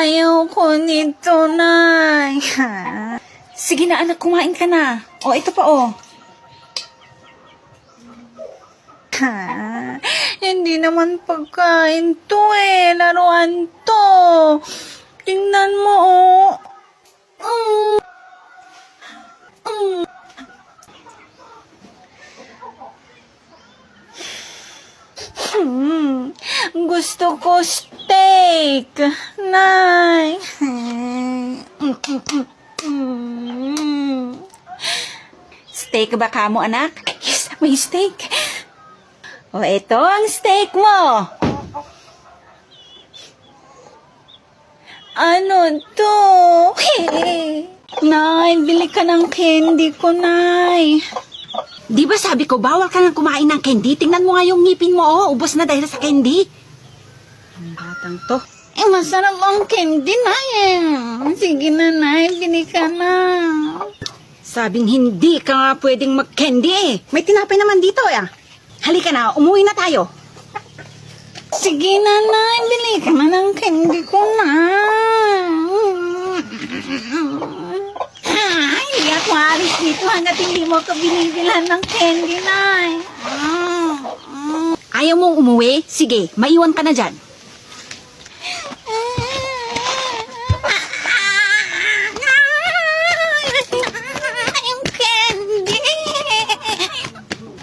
Ayaw ko nito, Nay. Sige na, anak, kumain ka na. O, ito pa, o. Hindi naman pagkain to eh. Laruan to. Tingnan mo, oh. Gusto ko steak. Nay. Steak ba ka mo, anak? Yes, may steak. O, ito ang steak mo. Ano to? Nay, bili ka ng candy ko, Nay. Di ba sabi ko, bawal ka nang kumain ng candy? Tingnan mo nga yung ngipin mo, oh. Ubos na dahil sa candy. Ang batang to. Masarap ang candy, Nay. Sige na, Nay, bili ka na. Sabing hindi ka nga pwedeng mag-candy eh. May tinapay naman dito eh. Halika na, umuwi na tayo. Sige na, Nay, bili ka na ng candy ko na. Hindi ako alis dito hanggat hindi mo ka binibilhan ng candy, Nay. Ayaw mong umuwi? Sige, maiwan ka na dyan. Yung candy.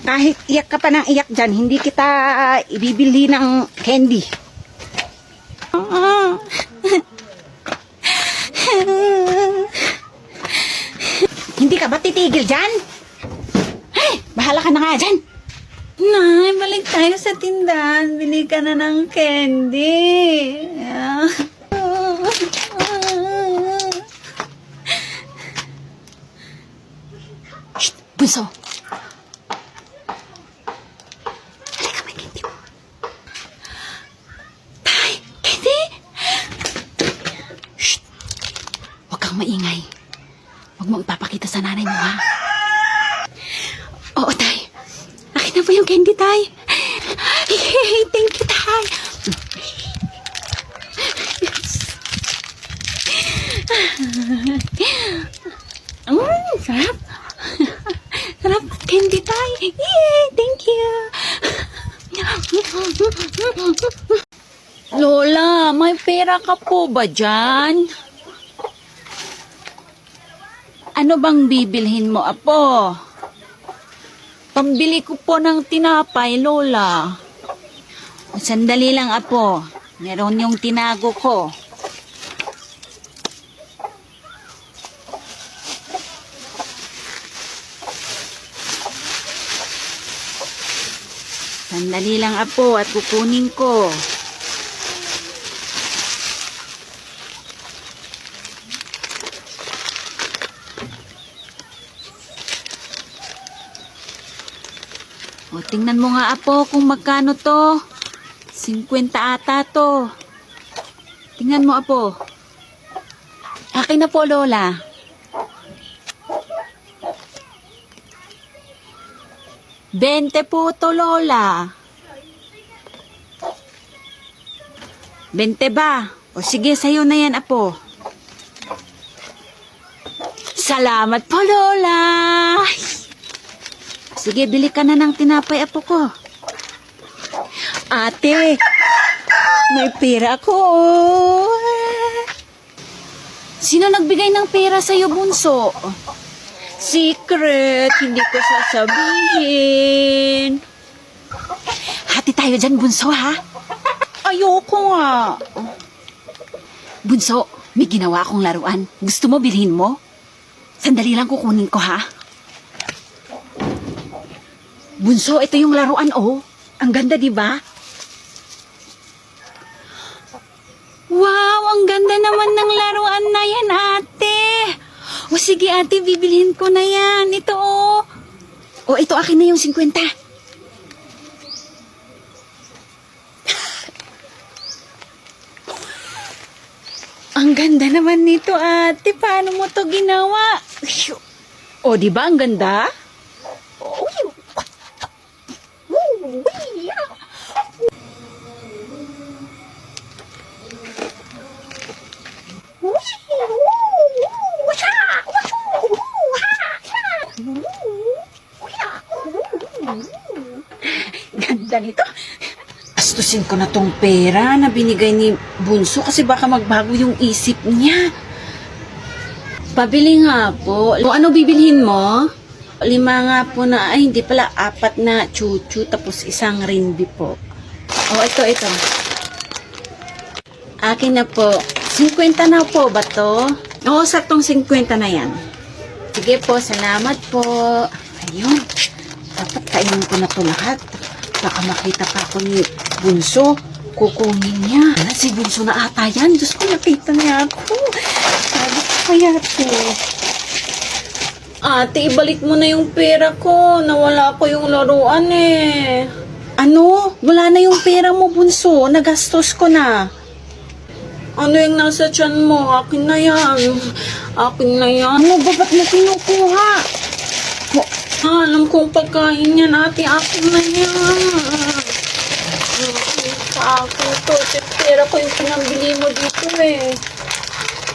Kahit iyak ka pa ng iyak dyan, hindi kita ibibili ng candy. Hindi ka ba titigil dyan? Ay, bahala ka na nga dyan. Nay, balik tayo sa tindahan. Bili ka na ng candy. Shh, bunso. Halika, may candy mo. Tay, candy? Shh, huwag kang maingay. Huwag mo ipapakita sa nanay mo, ha? Oo, Tay. Akin na po yung candy, Tay. Yay, thank you, Tay. Sarap. Sarap candy, Tay. Yay, thank you. Lola, may pera ka po ba dyan? Ano bang bibilhin mo, apo? Pambili ko po ng tinapay, Lola. Sandali lang, apo. Meron yung tinago ko. Sandali lang, apo, at kukunin ko. O, tingnan mo nga, apo, kung magkano to. 50 ata to. Tingnan mo, apo. Akin na po, Lola. Bente po to, Lola. 20 ba? O sige, sa'yo na yan, apo. Salamat po, Lola. Sige, bili ka na ng tinapay, apo ko. Ate, may pera ko. Sino nagbigay ng pera sa'yo, bunso? Secret, hindi ko sasabihin. Hati tayo dyan, bunso, ha? Ayoko nga. Bunso, may ginawa akong laruan. Gusto mo bilhin mo? Sandali lang kukunin ko, ha? Bunso, ito yung laruan, oh. Ang ganda, di ba? Wow, ang ganda naman ng laruan na yan, ate. O sige, ate, bibilhin ko na yan. Ito, oh. O, ito akin na yung 50. Ang ganda naman nito, ate. Paano mo to ginawa? O, di ba ang ganda? ganito. Astusin ko na tong pera na binigay ni Bunso kasi baka magbago yung isip niya. Pabili nga po. O ano bibilhin mo? 5 nga po na, ay hindi pala, 4 na chuchu tapos isang rinbi po. O ito. Akin na po. 50 na po ba to? Oo, saktong 50 na yan. Sige po, salamat po. Ayun, dapat kainin ko na to lahat. Baka makita pa ako ni Bunso. Kukunin niya. Ala, si Bunso na ata yan. Diyos ko, nakita niya ako. Sabi ko kaya to. Ate, ibalik mo na yung pera ko. Nawala ko yung laruan eh. Ano? Wala na yung pera mo, Bunso. Nagastos ko na. Ano yung nasa tiyan mo? Akin na yan. Akin na yan. Ano ba? Ba't mo kinukuha? Alam kong pagkain yan, ate. Akin na yan. Sa akin to. Pera ko yung pinambili mo dito eh.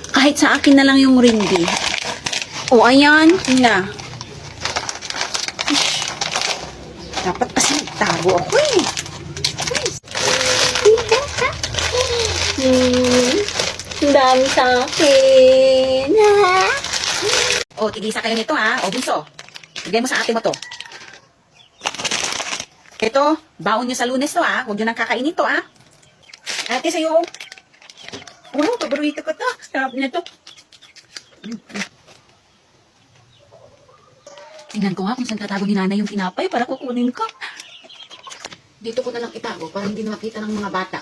Kahit sa akin na lang yung ringgit. O, ayan. Yun na. Ish. Dapat kasi nagtago ako eh. Ang dami sa akin. O, tigisa kayo nito ha. O, Bunso. Bigay mo sa ate mo to. Ito, baon nyo sa Lunes to ha. Huwag nyo nang kakainin to ha. Ate, sa'yo. Wow, paborito ko to. Sarap na to. Tingnan ko nga kung saan tatago ni nanay yung tinapay para kukunin ko. Dito ko na lang itago para hindi na makita ng mga bata.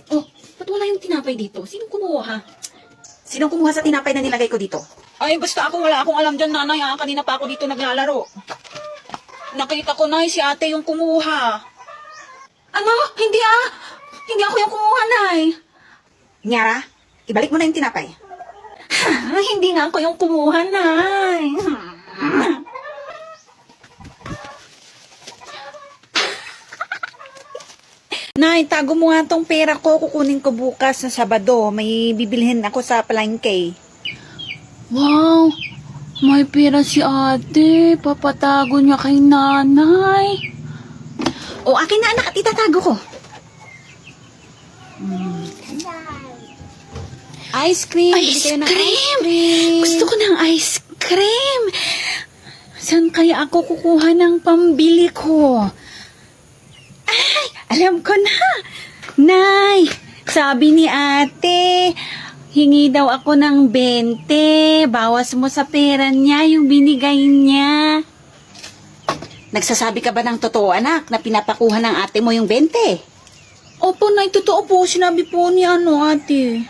Oh, ba't wala yung tinapay dito? Sinong kumuha? Sinong kumuha sa tinapay na nilagay ko dito? Ay, basta ako wala akong alam dyan, nanay. Kanina pa ako dito naglalaro. Nakita ko na si ate yung kumuha. Ano? Hindi ah. Hindi ako yung kumuha, nay. Nyara, ibalik mo na yung tinapay. Hindi nga ako yung kumuha, nay. Nay, tago mo nga tong pera ko. Kukunin ko bukas sa Sabado. May bibilhin ako sa palengke. Wow, may pera si ate. Papatago niya kay nanay. O, akin na anak at itatago ko. Ice cream. Ice Bili kayo ng cream! cream. Gusto ko ng ice cream. Saan kaya ako kukuha ng pambili ko? Ay, alam ko na. Nay, sabi ni ate, hingi daw ako ng 20. Bawas mo sa pera niya yung binigay niya. Nagsasabi ka ba ng totoo, anak, na pinapakuha ng ate mo yung 20? Opo, nay, totoo po. Sinabi po ni ate.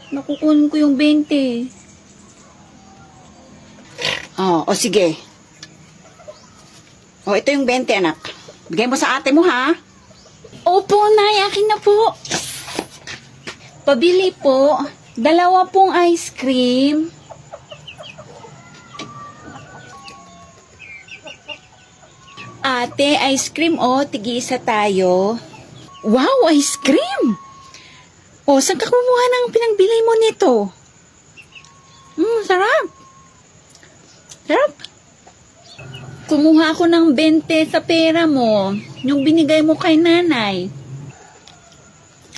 Nakukunin ko yung 20. O sige. O, ito yung 20, anak. Bigay mo sa ate mo, ha? Opo, nay. Akin na po. Pabili po. 2 pong ice cream. Ate, ice cream tig-isa tayo. Wow, ice cream! O, saan ka kumuha ng pinangbili mo nito? Sarap. Sarap. Kumuha ako ng 20 sa pera mo. Yung binigay mo kay nanay.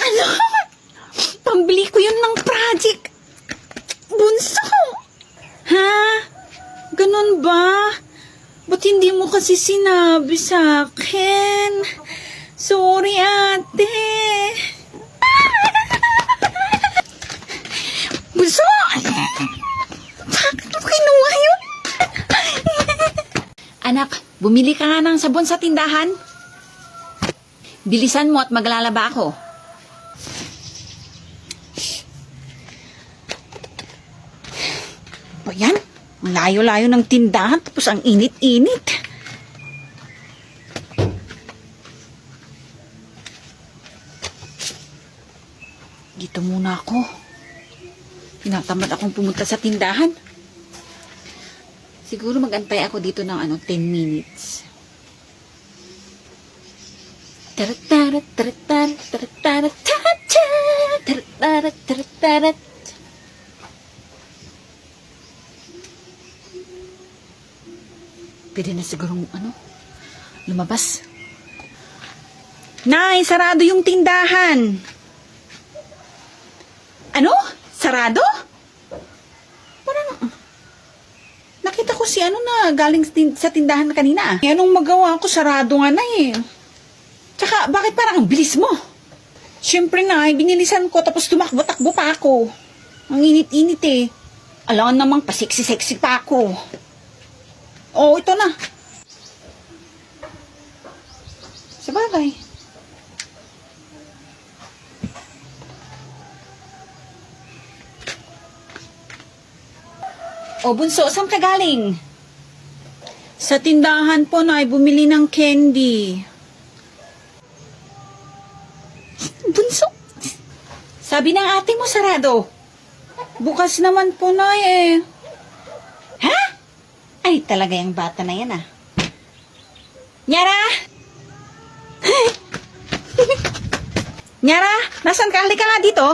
Ano? Pambili ko yun ng project. Bunso. Ha? Ganun ba? Ba't hindi mo kasi sinabi sa akin? Sorry, ate. Bunso! Bakit mo kinuha yun? Anak, bumili ka nga ng sabon sa tindahan. Bilisan mo at maglalaba ako. Ba yan? Ang layo-layo ng tindahan tapos ang init-init. Dito muna ako. Tinatamad akong pumunta sa tindahan. Siguro magantay ako dito ng 10 minutes. Tarat-tarat, tarat-tarat, tarat-tarat, tarat-tarat, tarat-tarat, tarat-tarat. Pwede na sigurong, lumabas. Nay, sarado yung tindahan. Ano? Sarado? Parang, nakita ko si na galing sa tindahan kanina. Anong magawa ko? Sarado nga na eh. Tsaka, bakit parang ang bilis mo? Siyempre na, binilisan ko tapos tumakbo-takbo pa ako. Ang init-init eh. Alam namang pasexy-sexy pa ako. Oh, ito na. Sabagay. O, bunso, saan ka galing? Sa tindahan po na bumili ng candy. Bunso? Sabi ng ate mo sarado. Bukas naman po na eh. Ha? Ay, talaga yung bata na yan ah. Nyara! Nyara, nasan ka? Halika nga dito.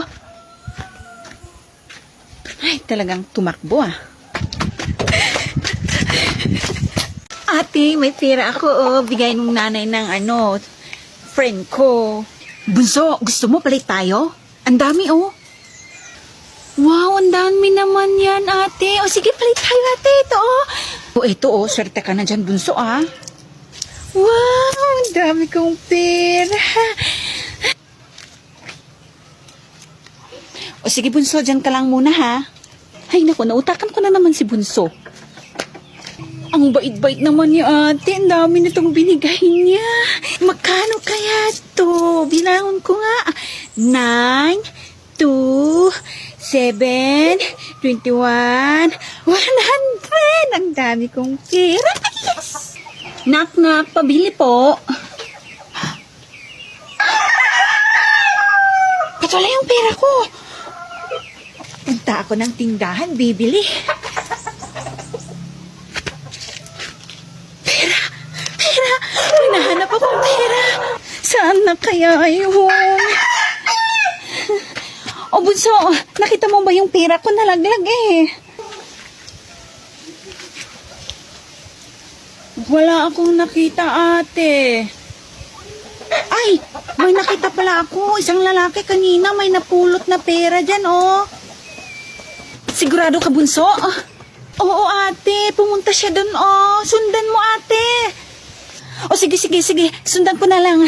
Ay, talagang tumakbo ah. Ate, may pera ako oh. Bigay nung nanay ng friend ko. Bunso, gusto mo palit tayo? Ang dami oh. Wow, ang dami naman yan ate. O sige, palit tayo ate. Ito oh. O ito oh, swerte ka na dyan bunso ah. Wow, ang dami kong pera. O sige bunso, dyan ka lang muna ha. Ay naku, nautakan ko na naman si bunso. Ang bait-bait naman ni ate. Ang dami nitong binigay niya. Magkano kaya to? Bilangon ko nga. 9, 2, 7, 21, 100. Ang dami kong pera. Yes! Knock-knock, pabili po. Ba't wala yung pera ko? Punta ako ng tindahan, bibili. Hinahanap akong pera. Saan na kaya yun? O bunso, nakita mo ba yung pera ko nalaglag eh? Wala akong nakita ate. Ay, may nakita pala ako. Isang lalaki kanina may napulot na pera dyan oh. Sigurado ka bunso? Oo ate, pumunta siya dun oh. Sundan mo ate. O sige. Sundan ko na lang.